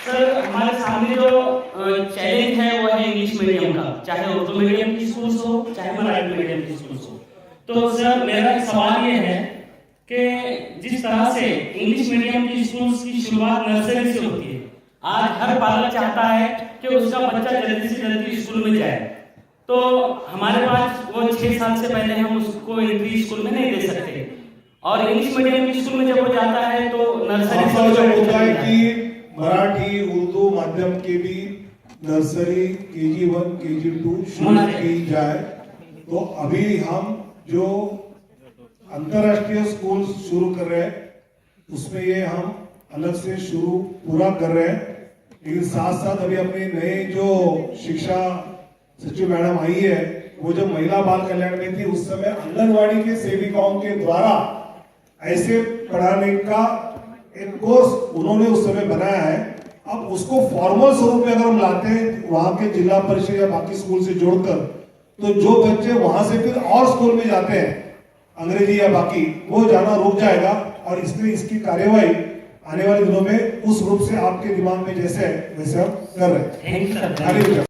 Sir हमारे सामने जो चैलेंज है वो है इंग्लिश मीडियम का, चाहे उर्दू मीडियम की स्कूल्स हो चाहे मराठी मीडियम की स्कूल्स हो। तो सर मेरा सवाल ये है कि जिस तरह से इंग्लिश मीडियम की स्कूल्स की शुरुआत नर्सरी से होती है, आज हर पालक चाहता है कि उसका बच्चा जल्दी से जल्दी स्कूल में जाए, तो हमारे पास वो 6 साल से पहले हम उसको एंट्री स्कूल में नहीं दे सकते, और इंग्लिश मीडियम की स्कूल में जब वो जाता है तो नर्सरी से जो होता है कि मराठी उर्दू माध्यम के भी नर्सरी KG1 KG2 शुरू की जाए। तो अभी हम जो अंतरराष्ट्रीय स्कूल शुरू कर रहे हैं उसमें ये हम अलग से शुरू पूरा कर रहे हैं, लेकिन साथ साथ अभी अपने नए जो शिक्षा सचिव मैडम आई है, वो जब महिला बाल कल्याण में थी उस समय आंगनवाड़ी के सेविकाओं के द्वारा ऐसे पढ़ाने का एक कोर्स उन्होंने उस समय बनाया है। अब उसको फॉर्मल स्वरूप में अगर हम लाते हैं वहां के जिला परिषद या बाकी स्कूल से जोड़कर, तो जो बच्चे वहां से फिर और स्कूल में जाते हैं अंग्रेजी या बाकी, वो जाना रुक जाएगा। और इसलिए इसकी कार्यवाही आने वाले दिनों में उस रूप से आपके दिमाग में जैसे है वैसे हम कर रहे हैं।